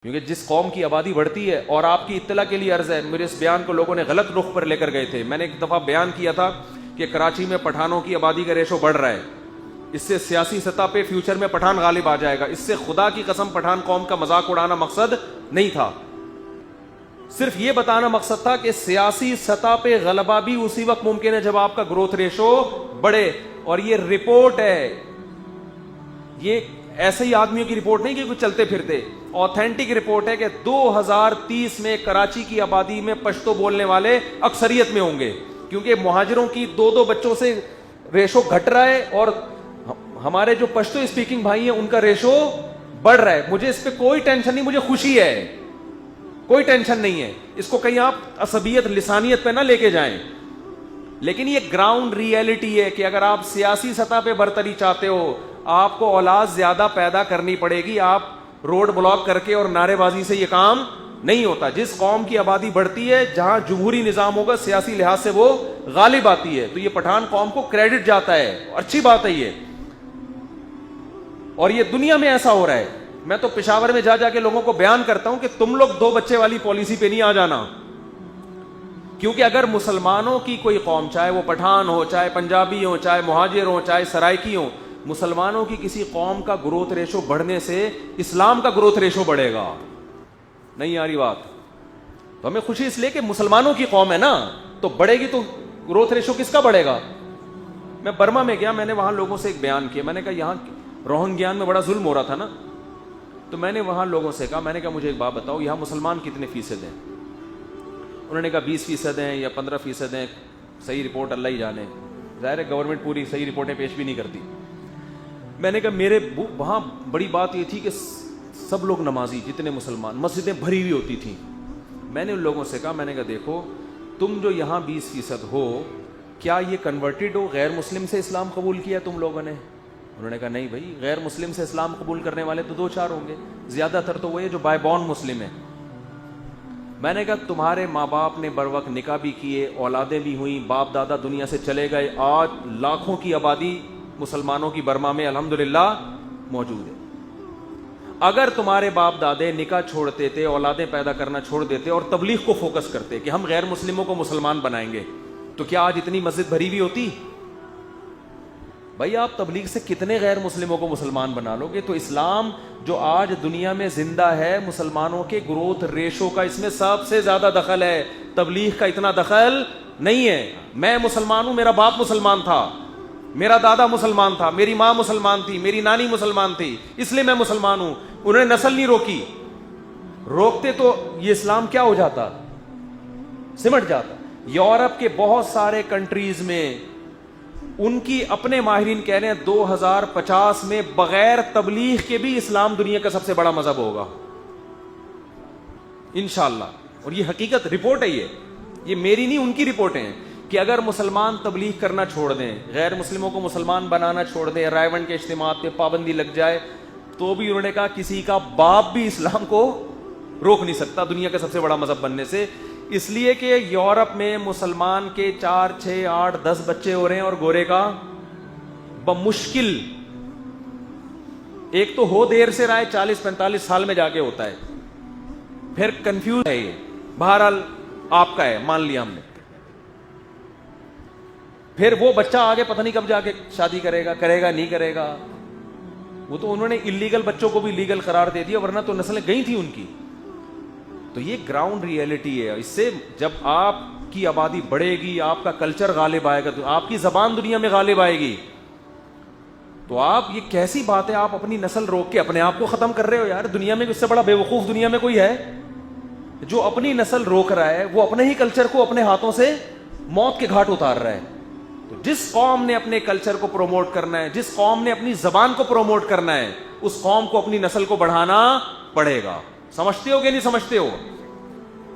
کیونکہ جس قوم کی آبادی بڑھتی ہے، اور آپ کی اطلاع کے لیے عرض ہے، میرے اس بیان کو لوگوں نے غلط رخ پر لے کر گئے تھے. میں نے ایک دفعہ بیان کیا تھا کہ کراچی میں پٹھانوں کی آبادی کا ریشو بڑھ رہا ہے، اس سے سیاسی سطح پہ فیوچر میں پٹھان غالب آ جائے گا. اس سے خدا کی قسم پٹھان قوم کا مذاق اڑانا مقصد نہیں تھا، صرف یہ بتانا مقصد تھا کہ سیاسی سطح پہ غلبہ بھی اسی وقت ممکن ہے جب آپ کا گروتھ ریشو بڑھے. اور یہ رپورٹ ہے، یہ ایسے ہی آدمیوں کی رپورٹ نہیں کہ کچھ چلتے پھرتے، اوتھینٹک رپورٹ ہے کہ 2030 میں کراچی کی آبادی میں پشتو بولنے والے اکثریت میں ہوں گے، کیونکہ مہاجروں کی 2 بچوں سے ریشو گھٹ رہا ہے اور ہمارے جو پشتو اسپیکنگ بھائی ہیں ان کا ریشو بڑھ رہا ہے. مجھے اس پہ کوئی ٹینشن نہیں، مجھے خوشی ہے، کوئی ٹینشن نہیں ہے. اس کو کہیں آپ عصبیت لسانیت پہ نہ لے کے جائیں، لیکن یہ گراؤنڈ ریئلٹی ہے کہ اگر آپ سیاسی سطح پہ برتری چاہتے ہو، آپ کو اولاد زیادہ پیدا کرنی پڑے گی. آپ روڈ بلاک کر کے اور نعرے بازی سے یہ کام نہیں ہوتا. جس قوم کی آبادی بڑھتی ہے، جہاں جمہوری نظام ہوگا سیاسی لحاظ سے وہ غالب آتی ہے. تو یہ پٹھان قوم کو کریڈٹ جاتا ہے، اچھی بات ہے یہ، اور یہ دنیا میں ایسا ہو رہا ہے. میں تو پشاور میں جا کے لوگوں کو بیان کرتا ہوں کہ تم لوگ 2 بچے والی پالیسی پہ نہیں آ جانا، کیونکہ اگر مسلمانوں کی کوئی قوم، چاہے وہ پٹھان ہو، چاہے پنجابی ہو، چاہے مہاجر ہو، چاہے سرائکی ہو، مسلمانوں کی کسی قوم کا گروتھ ریشو بڑھنے سے اسلام کا گروتھ ریشو بڑھے گا. نہیں آ رہی بات؟ تو ہمیں خوشی اس لیے کہ مسلمانوں کی قوم ہے نا، تو بڑھے گی تو گروتھ ریشو کس کا بڑھے گا. میں برما میں گیا، میں نے وہاں لوگوں سے ایک بیان کیا. میں نے کہا یہاں روہنگیان میں بڑا ظلم ہو رہا تھا نا، تو میں نے وہاں لوگوں سے کہا، میں نے کہا مجھے ایک بات بتاؤ، یہاں مسلمان کتنے فیصد ہیں؟ انہوں نے کہا 20% ہیں یا 15% ہیں، صحیح رپورٹ اللہ ہی جانے. ظاہر ہے گورنمنٹ پوری صحیح رپورٹیں پیش بھی نہیں کرتی. میں نے کہا میرے وہاں بڑی بات یہ تھی کہ سب لوگ نمازی، جتنے مسلمان، مسجدیں بھری ہوئی ہوتی تھیں. میں نے ان لوگوں سے کہا، میں نے کہا دیکھو تم جو یہاں 20% ہو، کیا یہ کنورٹڈ ہو، غیر مسلم سے اسلام قبول کیا تم لوگوں نے؟ انہوں نے کہا نہیں بھائی، غیر مسلم سے اسلام قبول کرنے والے تو 2-4 ہوں گے، زیادہ تر تو وہ جو بائی بورن مسلم ہیں. میں نے کہا تمہارے ماں باپ نے بر وقت نکاح بھی کیے، اولادیں بھی ہوئیں، باپ دادا دنیا سے چلے گئے، آج لاکھوں کی آبادی مسلمانوں کی برما میں الحمدللہ موجود ہے. اگر تمہارے باپ دادے نکاح چھوڑتے تھے، اولادیں پیدا کرنا چھوڑ دیتے اور تبلیغ کو فوکس کرتے کہ ہم غیر مسلموں کو مسلمان بنائیں گے، تو کیا آج اتنی مسجد بھری ہوئی ہوتی؟ بھائی آپ تبلیغ سے کتنے غیر مسلموں کو مسلمان بنا لو گے. تو اسلام جو آج دنیا میں زندہ ہے، مسلمانوں کے گروتھ ریشو کا اس میں سب سے زیادہ دخل ہے، تبلیغ کا اتنا دخل نہیں ہے. میں مسلمان ہوں، میرا باپ مسلمان تھا، میرا دادا مسلمان تھا، میری ماں مسلمان تھی، میری نانی مسلمان تھی، اس لیے میں مسلمان ہوں. انہوں نے نسل نہیں روکی، روکتے تو یہ اسلام کیا ہو جاتا، سمٹ جاتا. یورپ کے بہت سارے کنٹریز میں ان کی اپنے ماہرین کہہ رہے ہیں 2050 میں بغیر تبلیغ کے بھی اسلام دنیا کا سب سے بڑا مذہب ہوگا انشاءاللہ. اور یہ حقیقت رپورٹ ہے، یہ میری نہیں، ان کی رپورٹیں ہیں کہ اگر مسلمان تبلیغ کرنا چھوڑ دیں، غیر مسلموں کو مسلمان بنانا چھوڑ دیں، رائے ون کے اجتماعات پہ پابندی لگ جائے، تو بھی انہوں نے کہا کسی کا باپ بھی اسلام کو روک نہیں سکتا دنیا کا سب سے بڑا مذہب بننے سے. اس لیے کہ یورپ میں مسلمان کے 4, 6, 8, 10 بچے ہو رہے ہیں اور گورے کا بمشکل ایک تو ہو دیر سے رائے 40-45 سال میں جا کے ہوتا ہے، پھر کنفیوز ہے. یہ بہرحال آپ کا ہے، مان لیا ہم نے. پھر وہ بچہ آگے پتہ نہیں کب جا کے شادی کرے گا نہیں کرے گا. وہ تو انہوں نے اللیگل بچوں کو بھی لیگل قرار دے دیا، ورنہ تو نسلیں گئی تھی ان کی. تو یہ گراؤنڈ ریئلٹی ہے. اس سے جب آپ کی آبادی بڑھے گی، آپ کا کلچر غالب آئے گا، تو آپ کی زبان دنیا میں غالب آئے گی. تو آپ یہ کیسی بات ہے، آپ اپنی نسل روک کے اپنے آپ کو ختم کر رہے ہو یار. دنیا میں اس سے بڑا بے وقوف دنیا میں کوئی ہے جو اپنی نسل روک رہا ہے؟ وہ اپنے ہی کلچر کو اپنے ہاتھوں سے موت کے گھاٹ اتار رہا ہے. تو جس قوم نے اپنے کلچر کو پروموٹ کرنا ہے، جس قوم نے اپنی زبان کو پروموٹ کرنا ہے، اس قوم کو اپنی نسل کو بڑھانا پڑے گا. سمجھتے ہو کہ نہیں سمجھتے ہو؟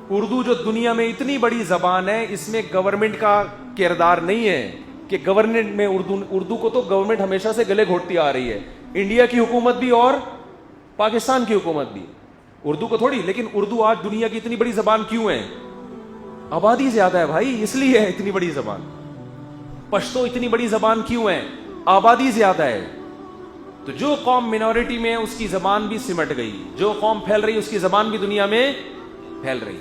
اردو جو دنیا میں اتنی بڑی زبان ہے، اس میں گورنمنٹ کا کردار نہیں ہے کہ گورنمنٹ میں اردو کو تو گورنمنٹ ہمیشہ سے گلے گھوٹتی آ رہی ہے، انڈیا کی حکومت بھی اور پاکستان کی حکومت بھی، اردو کو تھوڑی. لیکن اردو آج دنیا کی اتنی بڑی زبان کیوں ہے؟ آبادی زیادہ ہے بھائی، اس لیے ہے اتنی بڑی زبان. پشتو اتنی بڑی زبان کیوں ہے؟ آبادی زیادہ ہے. تو جو قوم منورٹی میں اس کی زبان بھی سمٹ گئی, جو قوم پھیل رہی اس کی زبان بھی دنیا میں پھیل رہی.